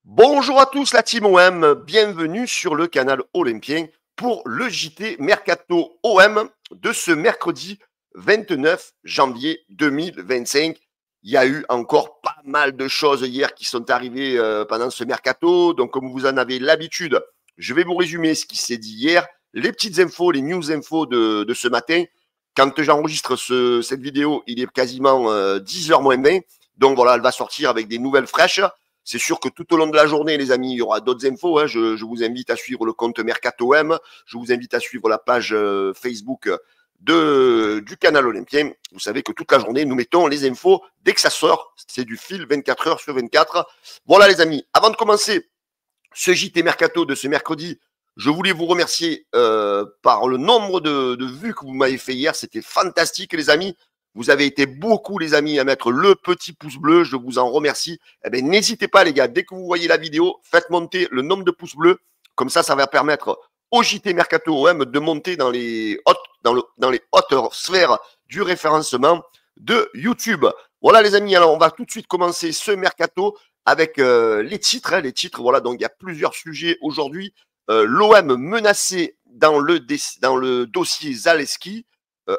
Bonjour à tous la team OM, bienvenue sur le canal Olympien pour le JT Mercato OM de ce mercredi 29 janvier 2025. Il y a eu encore pas mal de choses hier qui sont arrivées pendant ce mercato. Donc comme vous en avez l'habitude, je vais vous résumer ce qui s'est dit hier, les petites infos, les news infos de ce matin. Quand j'enregistre cette vidéo, il est quasiment 10h moins 20. Donc voilà, elle va sortir avec des nouvelles fraîches. C'est sûr que tout au long de la journée, les amis, il y aura d'autres infos. Hein. Je vous invite à suivre le compte Mercato M. Je vous invite à suivre la page Facebook du canal Olympien. Vous savez que toute la journée, nous mettons les infos dès que ça sort. C'est du fil 24 heures sur 24. Voilà, les amis. Avant de commencer ce JT Mercato de ce mercredi, je voulais vous remercier par le nombre de vues que vous m'avez fait hier. C'était fantastique, les amis. Vous avez été beaucoup, les amis, à mettre le petit pouce bleu. Je vous en remercie. Eh bien, n'hésitez pas, les gars. Dès que vous voyez la vidéo, faites monter le nombre de pouces bleus. Comme ça va permettre au JT Mercato OM de monter dans les hautes sphères du référencement de YouTube. Voilà, les amis. Alors, on va tout de suite commencer ce mercato avec les titres. Les titres, voilà. Donc, il y a plusieurs sujets aujourd'hui. L'OM menacé dans le dossier Zaleski.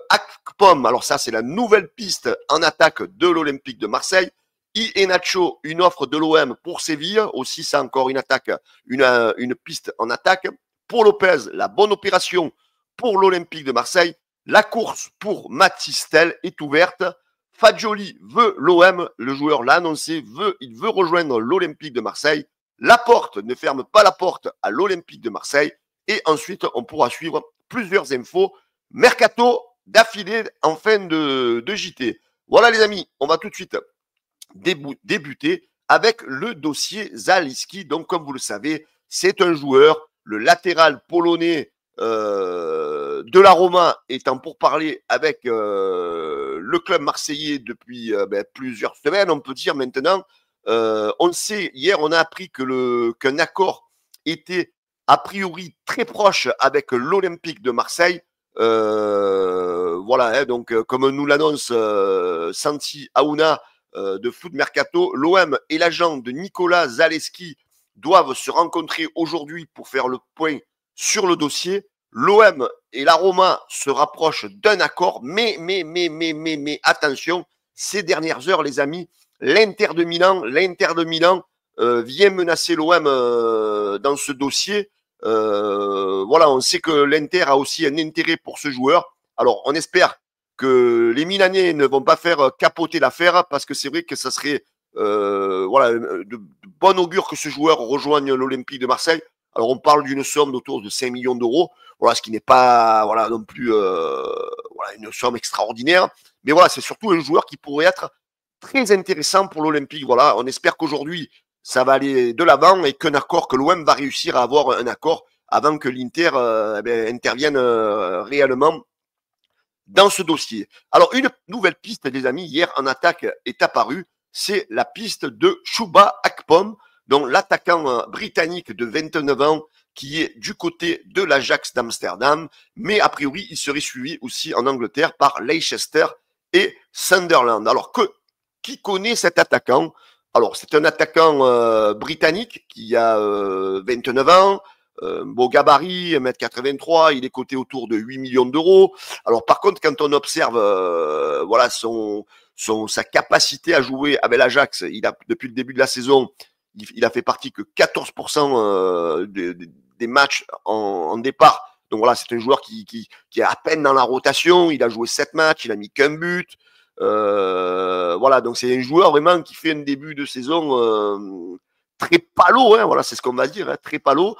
Akpom, alors ça c'est la nouvelle piste en attaque de l'Olympique de Marseille. Iheanacho, une offre de l'OM pour Séville, aussi ça encore une attaque, une piste en attaque. Pour Lopez, la bonne opération pour l'Olympique de Marseille. La course pour Mathys Tel est ouverte. Fagioli veut l'OM, le joueur l'a annoncé, il veut rejoindre l'Olympique de Marseille. Laporte ne ferme pas la porte à l'Olympique de Marseille. Et ensuite, on pourra suivre plusieurs infos. Mercato d'affilée en fin de JT. Voilà les amis, on va tout de suite débuter avec le dossier Zaleski. Donc comme vous le savez, c'est un joueur, le latéral polonais de la Roma étant pour parler avec le club marseillais depuis plusieurs semaines, on peut dire maintenant. On sait, hier on a appris qu'un accord était a priori très proche avec l'Olympique de Marseille. Voilà, hein, donc comme nous l'annonce Santi Aouna de Foot Mercato, l'OM et l'agent de Nicolas Zaleski doivent se rencontrer aujourd'hui pour faire le point sur le dossier. L'OM et la Roma se rapprochent d'un accord, mais attention, ces dernières heures, les amis, l'Inter de Milan vient menacer l'OM dans ce dossier. Voilà, on sait que l'Inter a aussi un intérêt pour ce joueur. Alors, on espère que les Milanais ne vont pas faire capoter l'affaire parce que c'est vrai que ça serait de bon augure que ce joueur rejoigne l'Olympique de Marseille. Alors, on parle d'une somme d'autour de 5 millions d'euros. Voilà, ce qui n'est pas non plus une somme extraordinaire. Mais voilà, c'est surtout un joueur qui pourrait être très intéressant pour l'Olympique. Voilà, on espère qu'aujourd'hui, ça va aller de l'avant et que l'OM va réussir à avoir un accord avant que l'Inter intervienne réellement dans ce dossier. Alors, une nouvelle piste, les amis, hier en attaque est apparue, c'est la piste de Chouba Akpom, dont l'attaquant britannique de 29 ans qui est du côté de l'Ajax d'Amsterdam, mais a priori, il serait suivi aussi en Angleterre par Leicester et Sunderland. Alors, qui connaît cet attaquant? Alors, c'est un attaquant britannique qui a 29 ans, beau gabarit, 1m83, il est coté autour de 8 millions d'euros. Alors, par contre, quand on observe sa capacité à jouer avec l'Ajax, depuis le début de la saison, il a fait partie que 14% des matchs en départ. Donc voilà, c'est un joueur qui est à peine dans la rotation. Il a joué 7 matchs, il a mis qu'un but. Voilà, donc c'est un joueur vraiment qui fait un début de saison très palo, hein, voilà, c'est ce qu'on va dire, hein, très palo.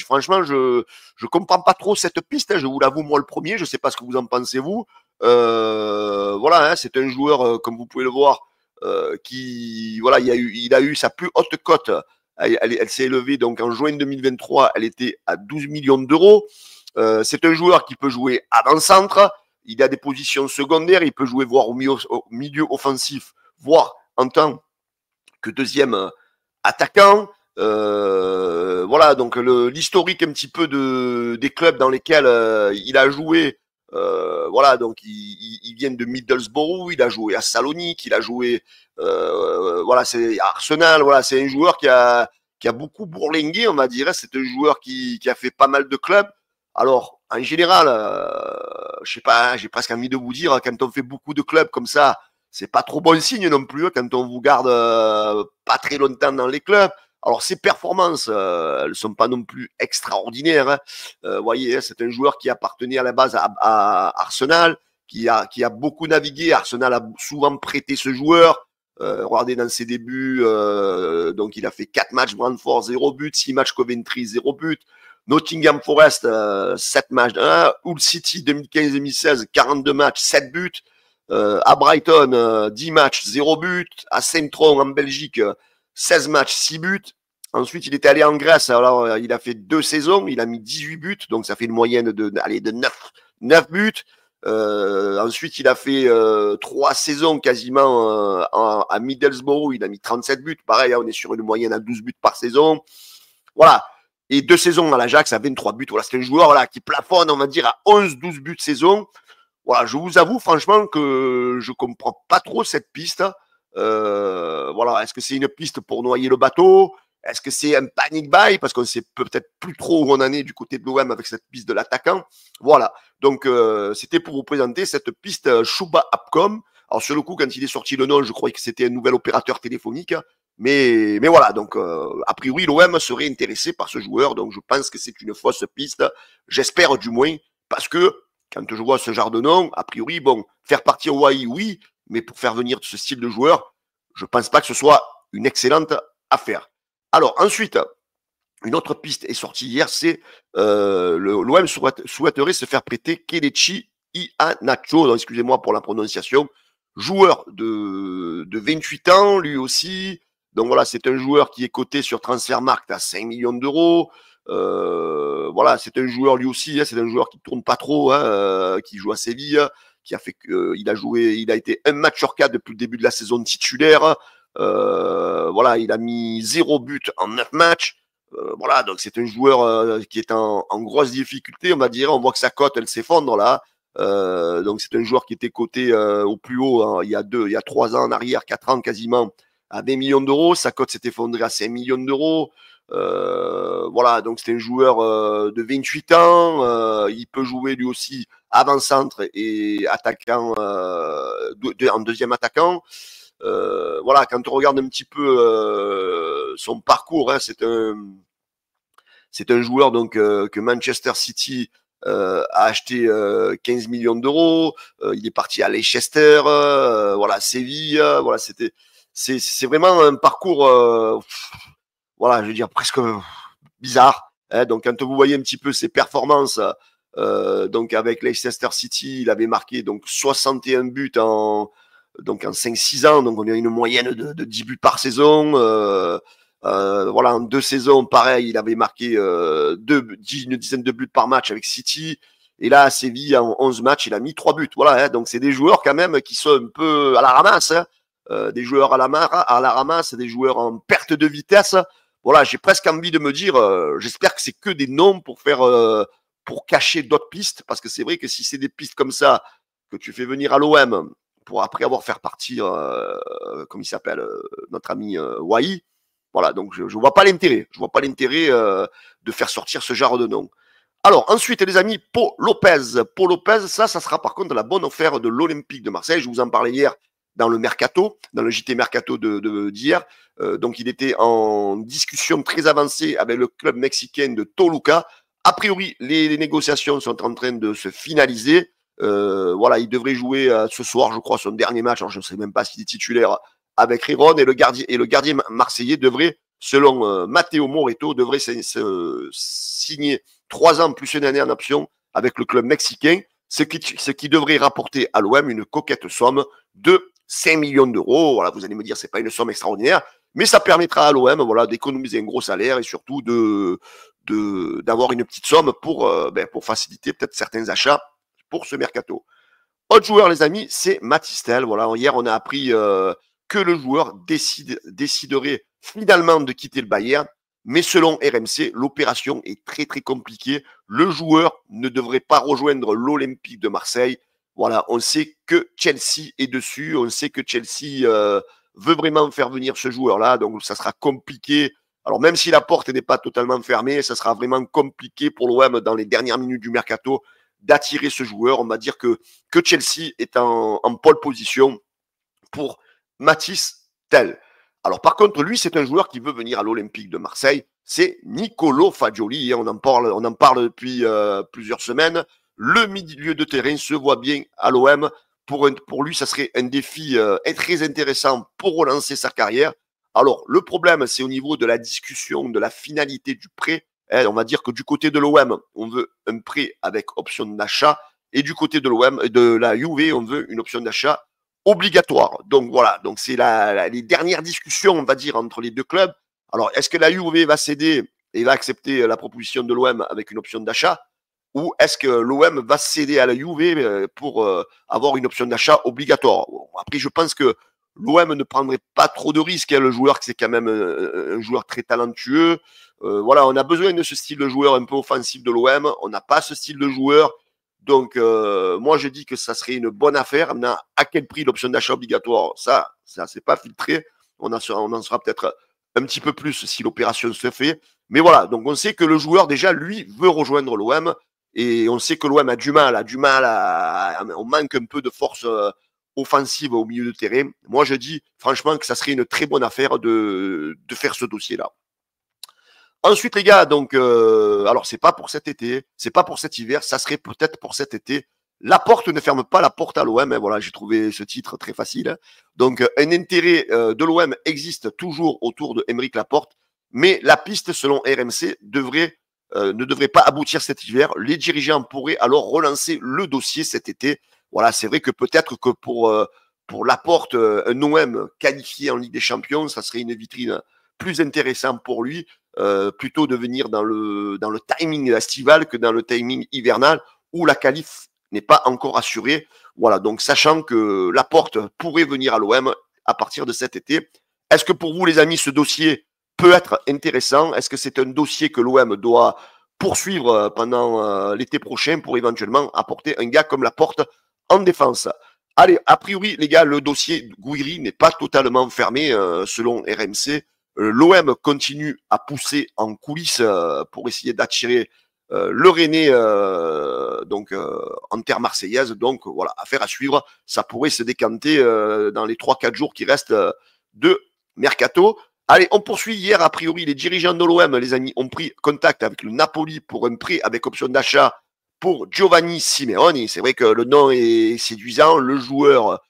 Franchement, je comprends pas trop cette piste, hein, je vous l'avoue moi le premier, je sais pas ce que vous en pensez vous. Voilà, hein, c'est un joueur comme vous pouvez le voir il a eu sa plus haute cote. Elle s'est élevée donc en juin 2023, elle était à 12 millions d'euros. C'est un joueur qui peut jouer avant-centre. Il a des positions secondaires, il peut jouer voire au milieu offensif, voire en tant que deuxième attaquant. Voilà, donc l'historique un petit peu des clubs dans lesquels il a joué Voilà, donc il vient de Middlesbrough, il a joué à Salonique, il a joué, voilà, c'est Arsenal. Voilà, c'est un joueur qui a beaucoup bourlingué, on va dire. C'est un joueur qui a fait pas mal de clubs. Alors, en général, je sais pas, j'ai presque envie de vous dire, quand on fait beaucoup de clubs comme ça, c'est pas trop bon signe non plus, quand on vous garde pas très longtemps dans les clubs. Alors, ses performances, elles sont pas non plus extraordinaires, hein. Voyez, c'est un joueur qui appartenait à la base à Arsenal, qui a beaucoup navigué. Arsenal a souvent prêté ce joueur. Regardez dans ses débuts, donc il a fait 4 matchs Brentford, 0 but, 6 matchs Coventry, 0 but. Nottingham Forest, 7 matchs, 1. Hull City 2015-2016, 42 matchs, 7 buts. À Brighton, 10 matchs, 0 but. À Saint-Tron en Belgique, 16 matchs, 6 buts. Ensuite, il était allé en Grèce. Alors, il a fait 2 saisons. Il a mis 18 buts. Donc, ça fait une moyenne de 9 buts. Ensuite, il a fait 3 saisons quasiment à Middlesbrough. Il a mis 37 buts. Pareil, on est sur une moyenne à 12 buts par saison. Voilà. Et 2 saisons à l'Ajax à 23 buts. Voilà, c'est un joueur voilà, qui plafonne, on va dire, à 11-12 buts saison. Voilà, je vous avoue franchement que je comprends pas trop cette piste. Voilà, est-ce que c'est une piste pour noyer le bateau? Est-ce que c'est un panic buy? Parce qu'on sait peut-être plus trop où on en est du côté de l'OM avec cette piste de l'attaquant. Voilà, donc c'était pour vous présenter cette piste Chouba Upcom. Alors sur le coup, quand il est sorti le nom, je croyais que c'était un nouvel opérateur téléphonique. Mais voilà, donc a priori l'OM serait intéressé par ce joueur, donc je pense que c'est une fausse piste. J'espère du moins, parce que quand je vois ce genre de nom, a priori, bon, faire partir Wai, oui, mais pour faire venir ce style de joueur, je pense pas que ce soit une excellente affaire. Alors ensuite, une autre piste est sortie hier, c'est l'OM souhaiterait se faire prêter Kelechi Iheanacho, excusez-moi pour la prononciation, joueur de 28 ans, lui aussi. Donc voilà, c'est un joueur qui est coté sur Transfermarkt à 5 millions d'euros. Voilà, c'est un joueur lui aussi, hein, c'est un joueur qui tourne pas trop, hein, qui joue à Séville, qui a fait il a été un match sur 4 depuis le début de la saison titulaire. Voilà, il a mis 0 but en 9 matchs. Voilà, donc c'est un joueur qui est en grosse difficulté, on va dire. On voit que sa cote, elle s'effondre là. Donc c'est un joueur qui était coté au plus haut, hein, il y a 3 ans en arrière, 4 ans quasiment, à 20 millions d'euros. Sa cote s'est effondrée à 5 millions d'euros. Voilà, donc c'est un joueur de 28 ans. Il peut jouer lui aussi avant-centre et attaquant en deuxième attaquant. Voilà, quand on regarde un petit peu son parcours, hein, c'est un joueur donc que Manchester City a acheté 15 millions d'euros. Il est parti à Leicester, voilà, Séville. Voilà, c'est vraiment un parcours, voilà, je veux dire presque bizarre. Hein. Donc quand vous voyez un petit peu ses performances, donc avec Leicester City, il avait marqué donc 61 buts donc en 5-6 ans, donc on a une moyenne de 10 buts par saison. Voilà, en 2 saisons, pareil, il avait marqué une dizaine de buts par match avec City. Et là, à Séville, en 11 matchs, il a mis 3 buts. Voilà, hein, donc c'est des joueurs quand même qui sont un peu à la ramasse. Hein. Des joueurs à la ramasse, des joueurs en perte de vitesse. Voilà, j'ai presque envie de me dire, j'espère que c'est que des noms pour cacher d'autres pistes, parce que c'est vrai que si c'est des pistes comme ça que tu fais venir à l'OM pour après avoir fait partir, comme il s'appelle, notre ami Wai. Voilà, donc je vois pas l'intérêt. Je vois pas l'intérêt de faire sortir ce genre de nom. Alors ensuite, les amis, Pau Lopez. Pau Lopez, ça sera par contre la bonne offre de l'Olympique de Marseille. Je vous en parlais hier dans le Mercato, dans le JT Mercato d'hier. Donc il était en discussion très avancée avec le club mexicain de Toluca. A priori, les négociations sont en train de se finaliser. Voilà, il devrait jouer ce soir, je crois, son dernier match. Alors, je ne sais même pas s'il est titulaire avec Riron, et le gardien marseillais devrait, selon Matteo Moreto, devrait signer 3 ans plus une année en option avec le club mexicain, ce qui devrait rapporter à l'OM une coquette somme de 5 millions d'euros. Voilà, vous allez me dire, c'est pas une somme extraordinaire, mais ça permettra à l'OM, voilà, d'économiser un gros salaire et surtout d'avoir une petite somme pour faciliter peut-être certains achats pour ce mercato. Autre joueur, les amis, c'est Matistel. Voilà, hier, on a appris que le joueur déciderait finalement de quitter le Bayern, Mais selon RMC, l'opération est très très compliquée. Le joueur ne devrait pas rejoindre l'Olympique de Marseille. Voilà, on sait que Chelsea est dessus, on sait que Chelsea veut vraiment faire venir ce joueur-là, donc ça sera compliqué. Alors même si la porte n'est pas totalement fermée, ça sera vraiment compliqué pour l'OM dans les dernières minutes du mercato d'attirer ce joueur. On va dire que Chelsea est en pole position pour Mathys Tel. Alors par contre, lui, c'est un joueur qui veut venir à l'Olympique de Marseille. C'est Nicolo Fagioli. On en parle depuis plusieurs semaines. Le milieu de terrain se voit bien à l'OM. Pour lui, ça serait un défi très intéressant pour relancer sa carrière. Alors, le problème, c'est au niveau de la discussion de la finalité du prêt. On va dire que du côté de l'OM, on veut un prêt avec option d'achat. Et du côté de l'OM, de la Juve, on veut une option d'achat obligatoire. Donc voilà, donc c'est les dernières discussions, on va dire, entre les deux clubs. Alors, est-ce que la Juve va céder et va accepter la proposition de l'OM avec une option d'achat, ou est-ce que l'OM va céder à la Juve pour avoir une option d'achat obligatoire? Après, je pense que l'OM ne prendrait pas trop de risques. Le joueur, c'est quand même un joueur très talentueux. Voilà, on a besoin de ce style de joueur un peu offensif de l'OM. On n'a pas ce style de joueur. Donc, moi, je dis que ça serait une bonne affaire. Maintenant, à quel prix l'option d'achat obligatoire? Ça c'est pas filtré. On en sera peut-être un petit peu plus si l'opération se fait. Mais voilà, donc on sait que le joueur, déjà, lui, veut rejoindre l'OM. Et on sait que l'OM a du mal on manque un peu de force offensive au milieu de terrain. Moi, je dis franchement que ça serait une très bonne affaire de faire ce dossier-là. Ensuite, les gars, donc, alors c'est pas pour cet été, c'est pas pour cet hiver, ça serait peut-être pour cet été. Laporte ne ferme pas la porte à l'OM. Voilà, j'ai trouvé ce titre très facile. Donc, un intérêt de l'OM existe toujours autour de Aymeric Laporte, mais la piste, selon RMC, ne devrait pas aboutir cet hiver. Les dirigeants pourraient alors relancer le dossier cet été. Voilà, c'est vrai que peut-être que pour Laporte, un OM qualifié en Ligue des Champions, ça serait une vitrine plus intéressante pour lui. Plutôt de venir dans le timing estival que dans le timing hivernal où la qualif n'est pas encore assurée. Voilà, donc sachant que Laporte pourrait venir à l'OM à partir de cet été. Est-ce que pour vous, les amis, ce dossier peut être intéressant? Est-ce que c'est un dossier que l'OM doit poursuivre pendant l'été prochain pour éventuellement apporter un gars comme Laporte en défense? Allez, a priori, les gars, le dossier Gouiri n'est pas totalement fermé selon RMC. L'OM continue à pousser en coulisses pour essayer d'attirer le Rennais en terre marseillaise. Donc voilà, affaire à suivre. Ça pourrait se décanter dans les 3-4 jours qui restent de mercato. Allez, on poursuit. Hier, a priori, les dirigeants de l'OM, les amis, ont pris contact avec le Napoli pour un prêt avec option d'achat pour Giovanni Simeone. C'est vrai que le nom est séduisant. Le joueur,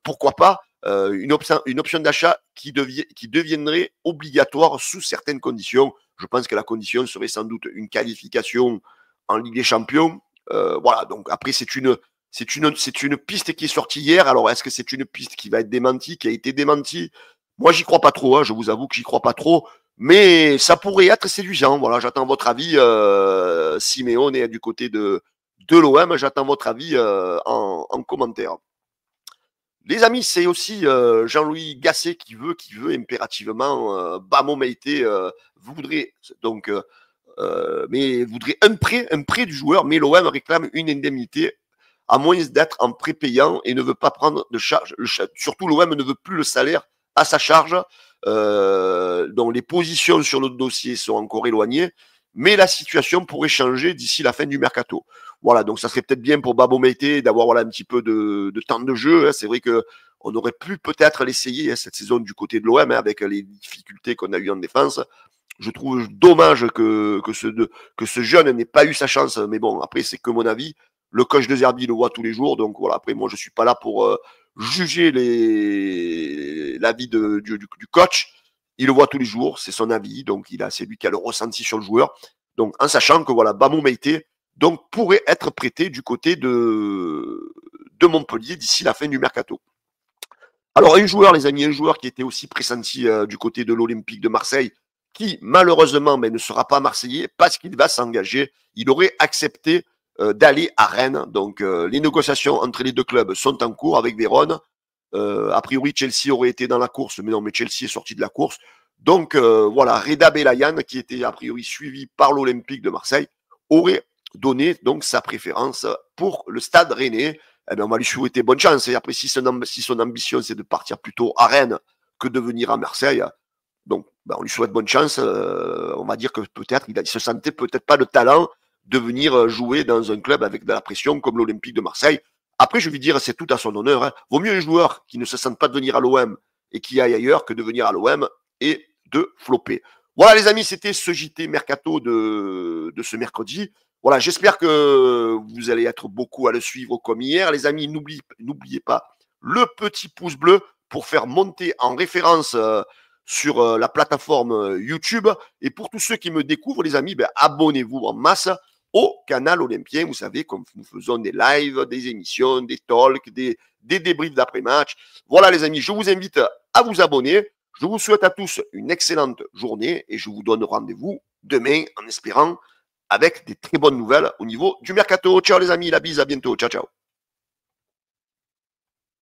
pourquoi pas? Une option d'achat qui deviendrait obligatoire sous certaines conditions. Je pense que la condition serait sans doute une qualification en Ligue des Champions. Voilà, donc après, c'est une piste qui est sortie hier. Alors, est-ce que c'est une piste qui va être démentie, qui a été démentie? Moi, j'y crois pas trop, je vous avoue que j'y crois pas trop, mais ça pourrait être séduisant. Voilà, j'attends votre avis, Simeone est du côté de l'OM, j'attends votre avis en commentaire. Les amis, c'est aussi Jean-Louis Gasset qui veut impérativement Bamo Meïté voudrait un prêt du joueur, mais l'OM réclame une indemnité à moins d'être en prêt payant et ne veut pas prendre de charge. Surtout l'OM ne veut plus le salaire à sa charge. Donc les positions sur le dossier sont encore éloignées, mais la situation pourrait changer d'ici la fin du mercato. Voilà, donc ça serait peut-être bien pour Babo Meïté d'avoir un petit peu de temps de jeu. C'est vrai que on aurait pu peut-être l'essayer cette saison du côté de l'OM avec les difficultés qu'on a eues en défense. Je trouve dommage que ce jeune n'ait pas eu sa chance, mais bon, après c'est que mon avis. Le coach de Zerbi le voit tous les jours, donc voilà. Après moi je suis pas là pour juger l'avis du coach. Il le voit tous les jours, c'est son avis, donc c'est lui qui a le ressenti sur le joueur. Donc en sachant que voilà, Bamo Meïté donc pourrait être prêté du côté de Montpellier d'ici la fin du mercato. Alors un joueur, les amis, qui était aussi pressenti du côté de l'Olympique de Marseille, qui malheureusement ne sera pas marseillais parce qu'il va s'engager. Il aurait accepté d'aller à Rennes. Donc les négociations entre les deux clubs sont en cours avec Vérone. A priori, Chelsea aurait été dans la course, mais non, mais Chelsea est sorti de la course. Donc voilà, Reda Belayan, qui était a priori suivi par l'Olympique de Marseille, aurait donné donc sa préférence pour le Stade Rennais. Eh bien, on va lui souhaiter bonne chance. Et après, si son ambition, c'est de partir plutôt à Rennes que de venir à Marseille, donc ben, on lui souhaite bonne chance. On va dire que peut-être il se sentait peut-être pas le talent de venir jouer dans un club avec de la pression comme l'Olympique de Marseille. Après, je vais dire, c'est tout à son honneur. Hein. Vaut mieux un joueur qui ne se sente pas de venir à l'OM et qui aille ailleurs que de venir à l'OM et de flopper. Voilà les amis, c'était ce JT Mercato de ce mercredi. Voilà, j'espère que vous allez être beaucoup à le suivre comme hier. Les amis, n'oubliez pas le petit pouce bleu pour faire monter en référence sur la plateforme YouTube. Et pour tous ceux qui me découvrent, les amis, ben, abonnez-vous en masse au canal Olympien. Vous savez, comme nous faisons des lives, des émissions, des talks, des débriefs d'après-match. Voilà les amis, je vous invite à vous abonner. Je vous souhaite à tous une excellente journée et je vous donne rendez-vous demain en espérant avec des très bonnes nouvelles au niveau du mercato. Ciao les amis, la bise, à bientôt. Ciao, ciao.